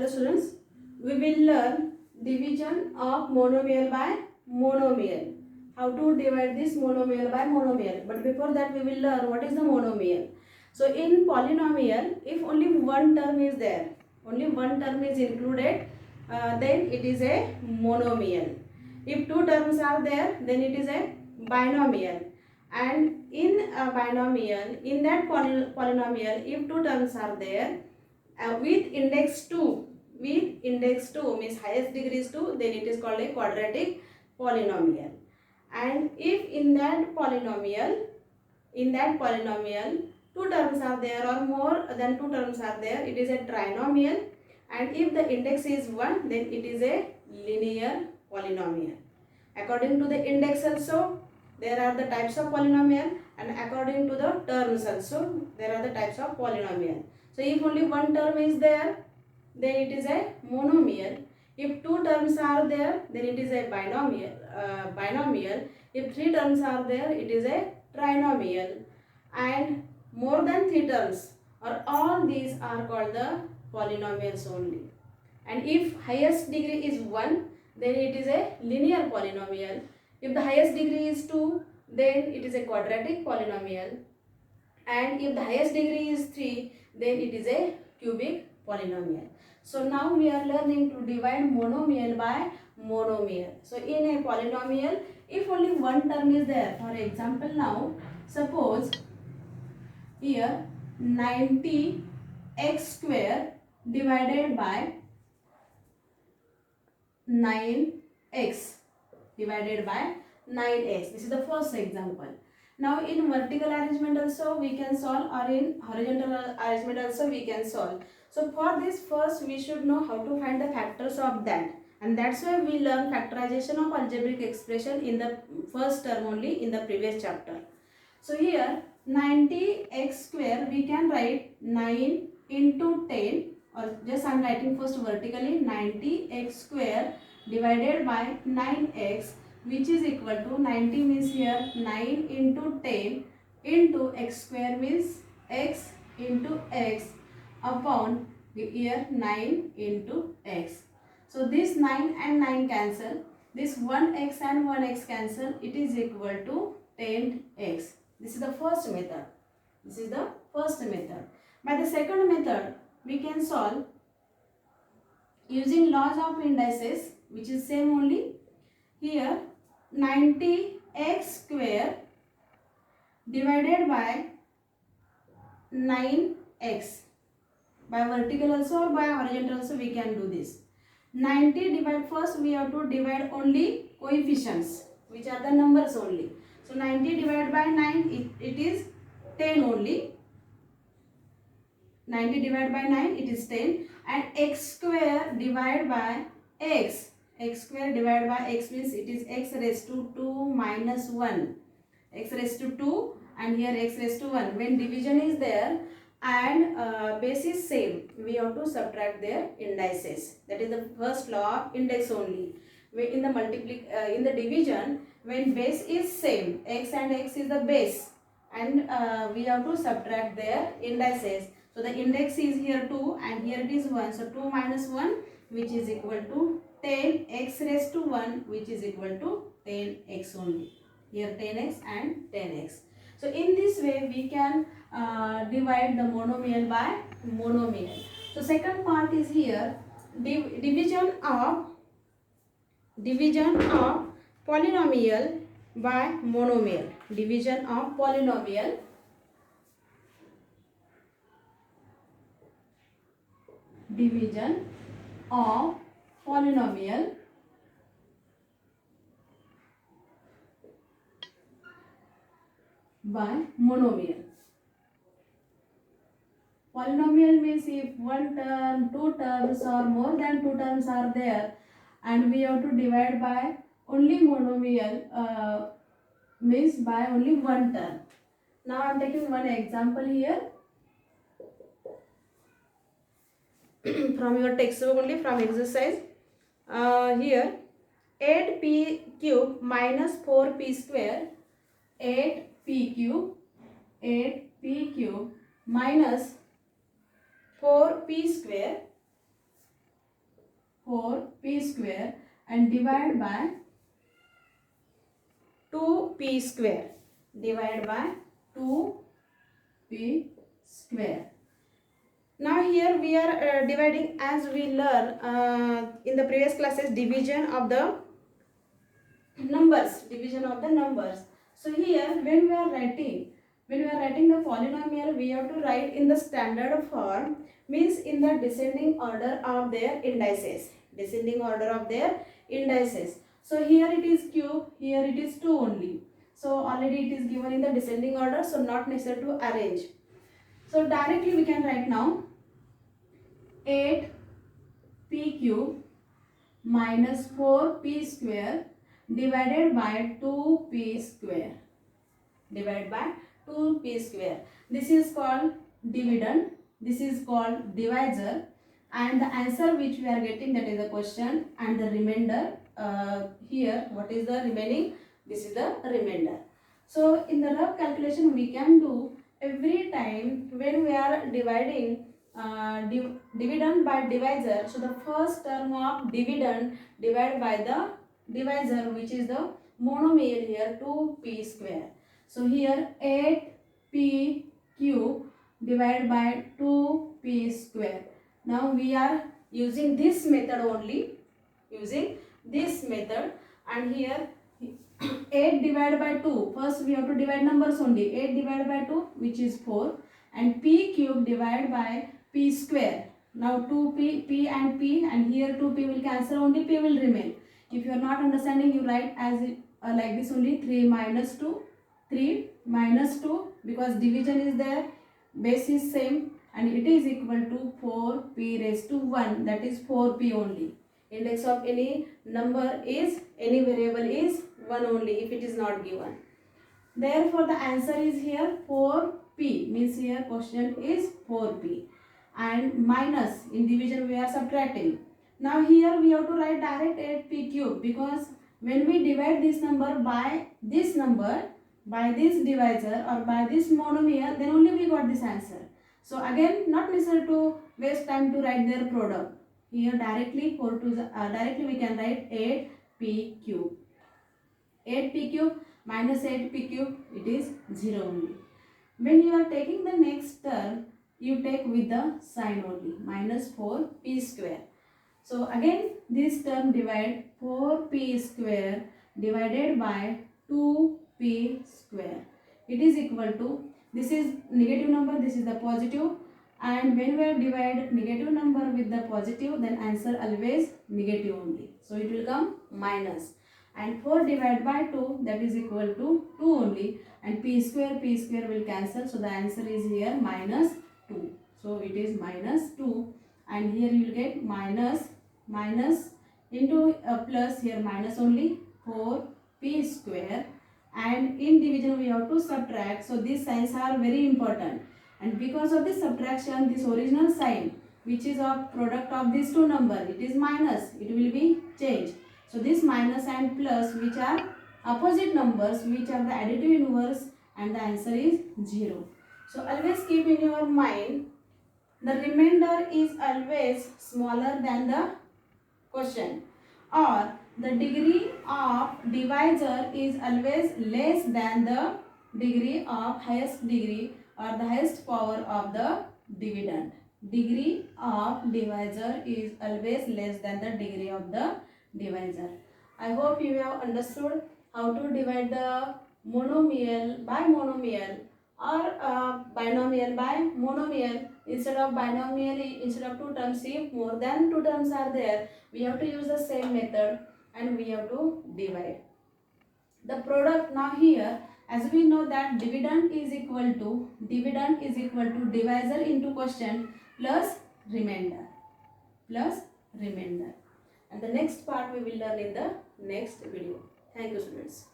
Hello students, we will learn division of monomial by monomial. How to divide this monomial by monomial. But before that we will learn what is the monomial. So in polynomial, if only one term is there, only one term is included, then it is a monomial. If two terms are there, then it is a binomial. And in a binomial, in that polynomial, if two terms are there, with index 2, means highest degree is 2, then it is called a quadratic polynomial. And if in that polynomial two terms are there or more than two terms are there, it is a trinomial. And if the index is 1, then it is a linear polynomial. According to the index also, there are the types of polynomial, and according to the terms also, there are the types of polynomial. So if only one term is there, then it is a monomial. If two terms are there, then it is a binomial. If three terms are there, it is a trinomial. And more than three terms, or all these are called the polynomials only. And if highest degree is 1, then it is a linear polynomial. If the highest degree is 2, then it is a quadratic polynomial. And if the highest degree is 3, then it is a cubic polynomial. So now we are learning to divide monomial by monomial. So in a polynomial, if only one term is there, for example now, suppose here 90x square divided by 9x divided by 9x. This is the first example. Now in vertical arrangement also we can solve, or in horizontal arrangement also we can solve. So for this, first we should know how to find the factors of that, and that's why we learn factorization of algebraic expression in the first term only in the previous chapter. So here 90x square we can write 9 into 10, or just I am writing first vertically, 90x square divided by 9x, which is equal to 90 means here 9 into 10 into x square means x into x upon here 9 into x. So this 9 and 9 cancel, this 1x and 1x cancel, it is equal to 10x. This is the first method. By the second method, we can solve using laws of indices, which is same only. Here 90x square divided by 9x. By vertical also or by horizontal also we can do this. 90 divide, first we have to divide only coefficients, which are the numbers only. So 90 divided by 9, it is 10 only. 90 divided by 9, it is 10. And x square divided by x. X square divided by x means it is x raised to 2 minus 1. X raised to 2 and here x raised to 1. When division is there and base is same, we have to subtract their indices. That is the first law of index only. In the division, when base is same, x and x is the base, and we have to subtract their indices. So the index is here 2 and here it is 1. So 2 minus 1, which is equal to 10, x raised to 1, which is equal to 10x only. Here 10x and 10x. So in this way we can divide the monomial by monomial. So second part is here division of polynomial by monomial. Division of polynomial by monomial. Polynomial means if one term, two terms or more than two terms are there and we have to divide by only monomial, means by only one term. Now I am taking one example here from your textbook only, from exercise. Here 8p cube minus 4p square, 8p cube minus 4p square 4p square and divide by 2p square. Divide by 2p square. Now here we are dividing as we learn in the previous classes division of the numbers. So here when we are writing the polynomial, we have to write in the standard form, means in the descending order of their indices. So here it is cube, here it is 2 only. So already it is given in the descending order, so not necessary to arrange. So directly we can write now 8p cube minus 4p square divided by 2p square. This is called dividend, this is called divisor, and the answer which we are getting, that is the question, and the remainder here, what is the remaining? This is the remainder. So in the rough calculation we can do every time when we are dividing dividend by divisor. So the first term of dividend divided by the divisor, which is the monomial here, 2p square. So here 8p cube divided by 2p square. Now we are using this method only, and here 8 divided by 2, first we have to divide numbers only. 8 divided by 2, which is 4, and p cube divided by p square. Now 2p, p, and here 2p will cancel, only p will remain. If you are not understanding, you write as like this only, 3 minus 2, because division is there, base is same, and it is equal to 4p raised to 1, that is 4p only. Index of any number is, any variable is 1 only if it is not given. Therefore the answer is here 4p, means here question is 4p, and minus, in division we are subtracting. Now here we have to write direct 8p cube, because when we divide this number by this number, by this divisor or by this monomial, then only we got this answer. So again, not necessary to waste time to write their product. Here directly directly we can write 8p cube. 8p cube minus 8p cube, it is 0 only. When you are taking the next term, you take with the sign only, minus 4p square. So again this term divide 4p square divided by 2p square. It is equal to, this is negative number, this is the positive, and when we divide negative number with the positive, then answer always negative only. So it will come minus, and 4 divided by 2, that is equal to 2 only, and p square will cancel, so the answer is here minus 2. So it is minus 2, and here you will get minus into plus, here minus only, 4p square, and in division we have to subtract, so these signs are very important, and because of this subtraction, this original sign which is a product of these two numbers, it is minus, it will be changed. So this minus and plus, which are opposite numbers, which are the additive inverse, and the answer is 0. So always keep in your mind, the remainder is always smaller than the question, or the degree of divisor is always less than the degree of highest degree or the highest power of the dividend. Degree of divisor is always less than the degree of the divisor. I hope you have understood how to divide the monomial by monomial or binomial by monomial. Instead of binomial, instead of 2 terms, if more than 2 terms are there, we have to use the same method and we have to divide. The product, now here, as we know that dividend is equal to divisor into quotient plus remainder. And the next part we will learn in the next video. Thank you, students.